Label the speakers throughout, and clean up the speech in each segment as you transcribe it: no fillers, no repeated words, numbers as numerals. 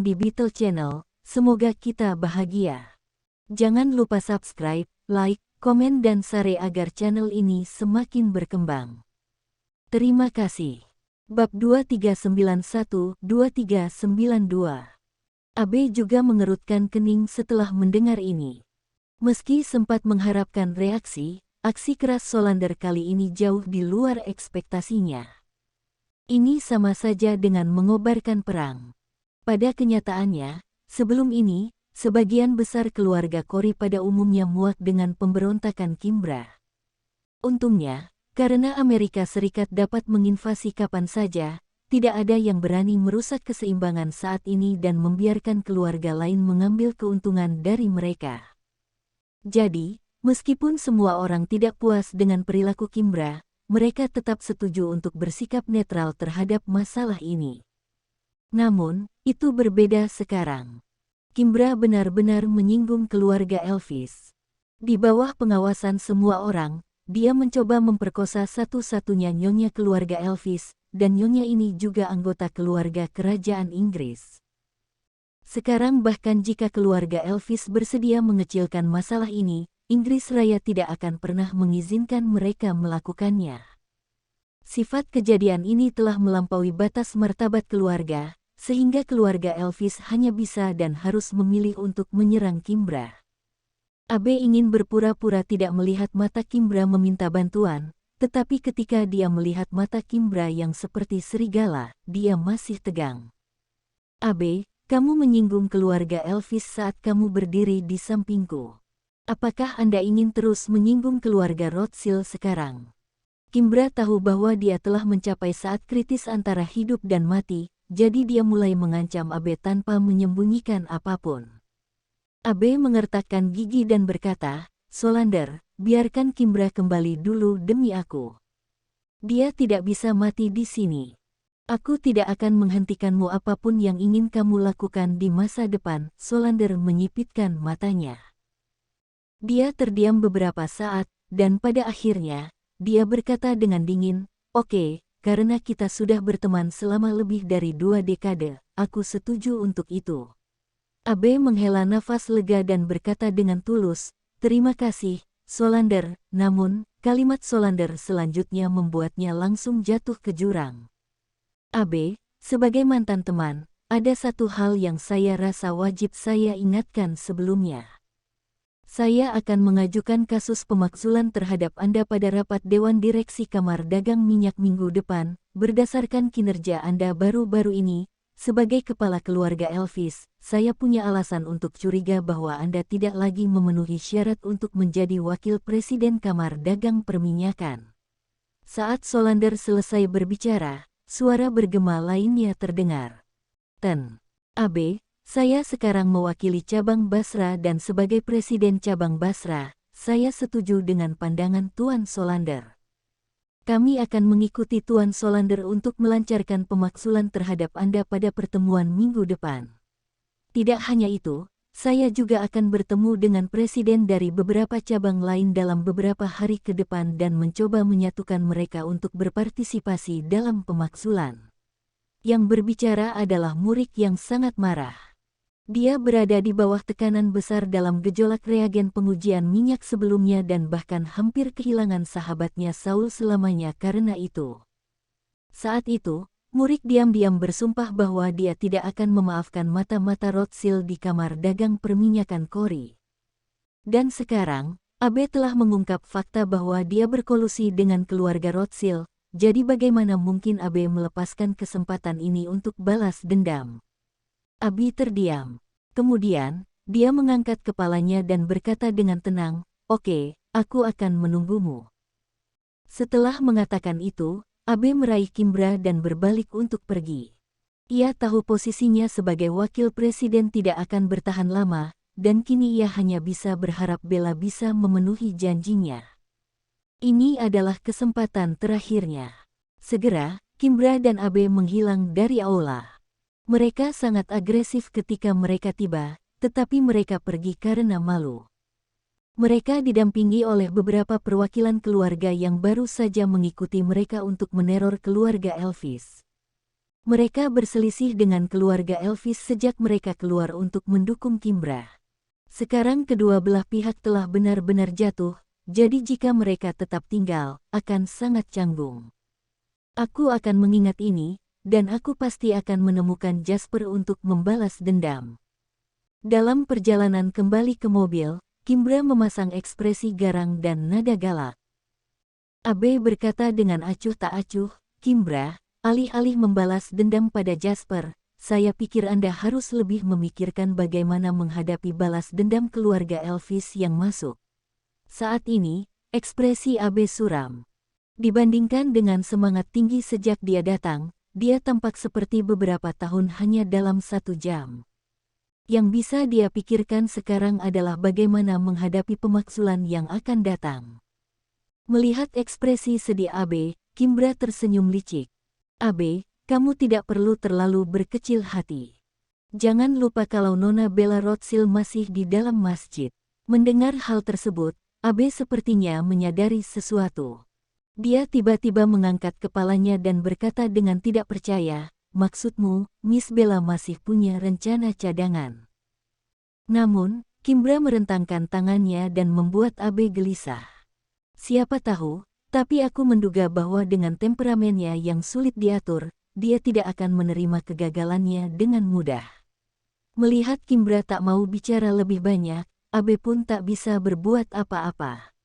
Speaker 1: di Beetle Channel, semoga kita bahagia. Jangan lupa subscribe, like, komen dan share agar channel ini semakin berkembang. Terima kasih. Bab 2391-2392. Abe juga mengerutkan kening setelah mendengar ini. Meski sempat mengharapkan reaksi, aksi keras Solander kali ini jauh di luar ekspektasinya. Ini sama saja dengan mengobarkan perang. Pada kenyataannya, sebelum ini, sebagian besar keluarga Cory pada umumnya muak dengan pemberontakan Kimbra. Untungnya, karena Amerika Serikat dapat menginvasi kapan saja, tidak ada yang berani merusak keseimbangan saat ini dan membiarkan keluarga lain mengambil keuntungan dari mereka. Jadi, meskipun semua orang tidak puas dengan perilaku Kimbra, mereka tetap setuju untuk bersikap netral terhadap masalah ini. Namun, itu berbeda sekarang. Kimbra benar-benar menyinggung keluarga Elvis. Di bawah pengawasan semua orang, dia mencoba memperkosa satu-satunya nyonya keluarga Elvis, dan nyonya ini juga anggota keluarga kerajaan Inggris. Sekarang bahkan jika keluarga Elvis bersedia mengecilkan masalah ini, Inggris Raya tidak akan pernah mengizinkan mereka melakukannya. Sifat kejadian ini telah melampaui batas martabat keluarga, sehingga keluarga Elvis hanya bisa dan harus memilih untuk menyerang Kimbra. Abe ingin berpura-pura tidak melihat mata Kimbra meminta bantuan, tetapi ketika dia melihat mata Kimbra yang seperti serigala, dia masih tegang. Abe, kamu menyinggung keluarga Elvis saat kamu berdiri di sampingku. Apakah Anda ingin terus menyinggung keluarga Rothschild sekarang? Kimbra tahu bahwa dia telah mencapai saat kritis antara hidup dan mati, jadi dia mulai mengancam Abe tanpa menyembunyikan apapun. Abe mengertakkan gigi dan berkata, Solander, biarkan Kimbra kembali dulu demi aku. Dia tidak bisa mati di sini. Aku tidak akan menghentikanmu apapun yang ingin kamu lakukan di masa depan. Solander menyipitkan matanya. Dia terdiam beberapa saat, dan pada akhirnya, dia berkata dengan dingin, Oke, karena kita sudah berteman selama lebih dari 2 dekade, aku setuju untuk itu. Abe menghela nafas lega dan berkata dengan tulus, Terima kasih, Solander, namun, kalimat Solander selanjutnya membuatnya langsung jatuh ke jurang. Abe, sebagai mantan teman, ada satu hal yang saya rasa wajib saya ingatkan sebelumnya. Saya akan mengajukan kasus pemakzulan terhadap Anda pada rapat Dewan Direksi Kamar Dagang Minyak minggu depan, berdasarkan kinerja Anda baru-baru ini. Sebagai kepala keluarga Elvis, saya punya alasan untuk curiga bahwa Anda tidak lagi memenuhi syarat untuk menjadi wakil presiden Kamar Dagang Perminyakan. Saat Solander selesai berbicara, suara bergema lainnya terdengar. Abe, saya sekarang mewakili cabang Basra dan sebagai presiden cabang Basra, saya setuju dengan pandangan Tuan Solander. Kami akan mengikuti Tuan Solander untuk melancarkan pemakzulan terhadap Anda pada pertemuan minggu depan. Tidak hanya itu, saya juga akan bertemu dengan presiden dari beberapa cabang lain dalam beberapa hari ke depan dan mencoba menyatukan mereka untuk berpartisipasi dalam pemakzulan. Yang berbicara adalah Murik yang sangat marah. Dia berada di bawah tekanan besar dalam gejolak reagen pengujian minyak sebelumnya dan bahkan hampir kehilangan sahabatnya Saul selamanya karena itu. Saat itu, Murik diam-diam bersumpah bahwa dia tidak akan memaafkan mata-mata Rothschild di Kamar Dagang Perminyakan Cory. Dan sekarang, Abe telah mengungkap fakta bahwa dia berkolusi dengan keluarga Rothschild, jadi bagaimana mungkin Abe melepaskan kesempatan ini untuk balas dendam? Abi terdiam. Kemudian, dia mengangkat kepalanya dan berkata dengan tenang, Oke, aku akan menunggumu. Setelah mengatakan itu, Abe meraih Kimbra dan berbalik untuk pergi. Ia tahu posisinya sebagai wakil presiden tidak akan bertahan lama, dan kini ia hanya bisa berharap Bella bisa memenuhi janjinya. Ini adalah kesempatan terakhirnya. Segera, Kimbra dan Abe menghilang dari aula. Mereka sangat agresif ketika mereka tiba, tetapi mereka pergi karena malu. Mereka didampingi oleh beberapa perwakilan keluarga yang baru saja mengikuti mereka untuk meneror keluarga Elvis. Mereka berselisih dengan keluarga Elvis sejak mereka keluar untuk mendukung Kimbra. Sekarang kedua belah pihak telah benar-benar jatuh, jadi jika mereka tetap tinggal, akan sangat canggung. Aku akan mengingat ini, dan aku pasti akan menemukan Jasper untuk membalas dendam. Dalam perjalanan kembali ke mobil, Kimbra memasang ekspresi garang dan nada galak. Abe berkata dengan acuh tak acuh, Kimbra, alih-alih membalas dendam pada Jasper, saya pikir Anda harus lebih memikirkan bagaimana menghadapi balas dendam keluarga Elvis yang masuk. Saat ini, ekspresi Abe suram. Dibandingkan dengan semangat tinggi sejak dia datang, dia tampak seperti beberapa tahun hanya dalam 1 jam. Yang bisa dia pikirkan sekarang adalah bagaimana menghadapi pemaksulan yang akan datang. Melihat ekspresi sedih Abe, Kimbra tersenyum licik. Abe, kamu tidak perlu terlalu berkecil hati. Jangan lupa kalau Nona Bella Rothschild masih di dalam masjid. Mendengar hal tersebut, Abe sepertinya menyadari sesuatu. Dia tiba-tiba mengangkat kepalanya dan berkata dengan tidak percaya, maksudmu, Miss Bella masih punya rencana cadangan. Namun, Kimbra merentangkan tangannya dan membuat Abe gelisah. Siapa tahu, tapi aku menduga bahwa dengan temperamennya yang sulit diatur, dia tidak akan menerima kegagalannya dengan mudah. Melihat Kimbra tak mau bicara lebih banyak, Abe pun tak bisa berbuat apa-apa.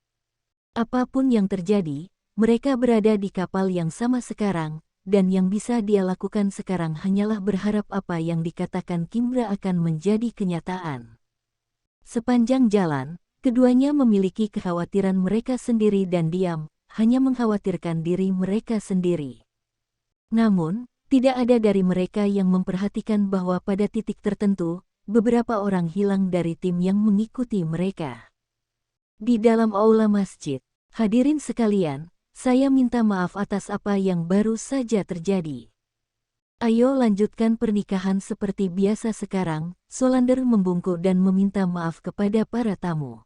Speaker 1: Apapun yang terjadi, mereka berada di kapal yang sama sekarang, dan yang bisa dia lakukan sekarang hanyalah berharap apa yang dikatakan Kimbra akan menjadi kenyataan. Sepanjang jalan, keduanya memiliki kekhawatiran mereka sendiri dan diam, hanya mengkhawatirkan diri mereka sendiri. Namun, tidak ada dari mereka yang memperhatikan bahwa pada titik tertentu, beberapa orang hilang dari tim yang mengikuti mereka. Di dalam aula masjid, hadirin sekalian, saya minta maaf atas apa yang baru saja terjadi. Ayo lanjutkan pernikahan seperti biasa sekarang, Solander membungkuk dan meminta maaf kepada para tamu.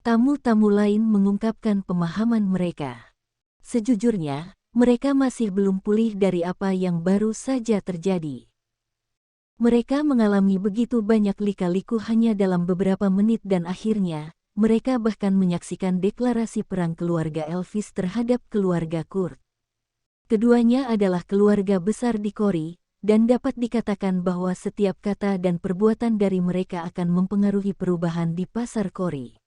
Speaker 1: Tamu-tamu lain mengungkapkan pemahaman mereka. Sejujurnya, mereka masih belum pulih dari apa yang baru saja terjadi. Mereka mengalami begitu banyak lika-liku hanya dalam beberapa menit dan akhirnya, mereka bahkan menyaksikan deklarasi perang keluarga Elvis terhadap keluarga Kurt. Keduanya adalah keluarga besar di Kori, dan dapat dikatakan bahwa setiap kata dan perbuatan dari mereka akan mempengaruhi perubahan di pasar Kori.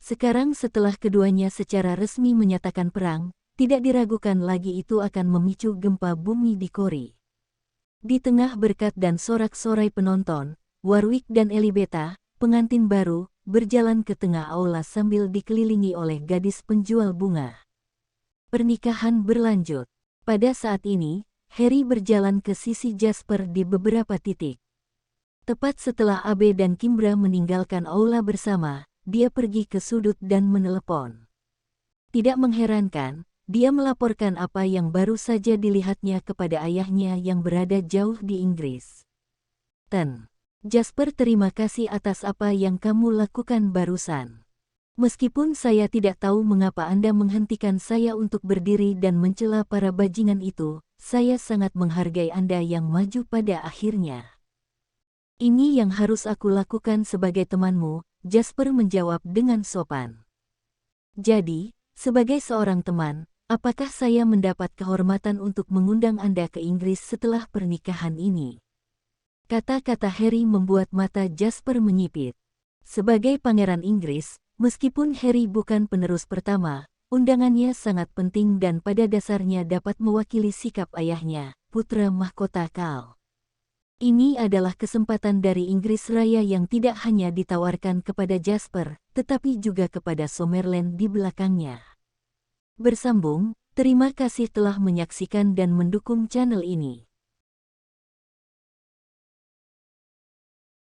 Speaker 1: Sekarang setelah keduanya secara resmi menyatakan perang, tidak diragukan lagi itu akan memicu gempa bumi di Kori. Di tengah berkat dan sorak-sorai penonton, Warwick dan Elibeta, pengantin baru, berjalan ke tengah aula sambil dikelilingi oleh gadis penjual bunga. Pernikahan berlanjut. Pada saat ini, Harry berjalan ke sisi Jasper di beberapa titik. Tepat setelah Abe dan Kimbra meninggalkan aula bersama, dia pergi ke sudut dan menelepon. Tidak mengherankan, dia melaporkan apa yang baru saja dilihatnya kepada ayahnya yang berada jauh di Inggris. Jasper, terima kasih atas apa yang kamu lakukan barusan. Meskipun saya tidak tahu mengapa Anda menghentikan saya untuk berdiri dan mencela para bajingan itu, saya sangat menghargai Anda yang maju pada akhirnya. Ini yang harus aku lakukan sebagai temanmu, Jasper menjawab dengan sopan. Jadi, sebagai seorang teman, apakah saya mendapat kehormatan untuk mengundang Anda ke Inggris setelah pernikahan ini? Kata-kata Harry membuat mata Jasper menyipit. Sebagai pangeran Inggris, meskipun Harry bukan penerus pertama, undangannya sangat penting dan pada dasarnya dapat mewakili sikap ayahnya, putra mahkota Karl. Ini adalah kesempatan dari Inggris Raya yang tidak hanya ditawarkan kepada Jasper, tetapi juga kepada Summerland di belakangnya. Bersambung, terima kasih telah menyaksikan dan mendukung channel ini.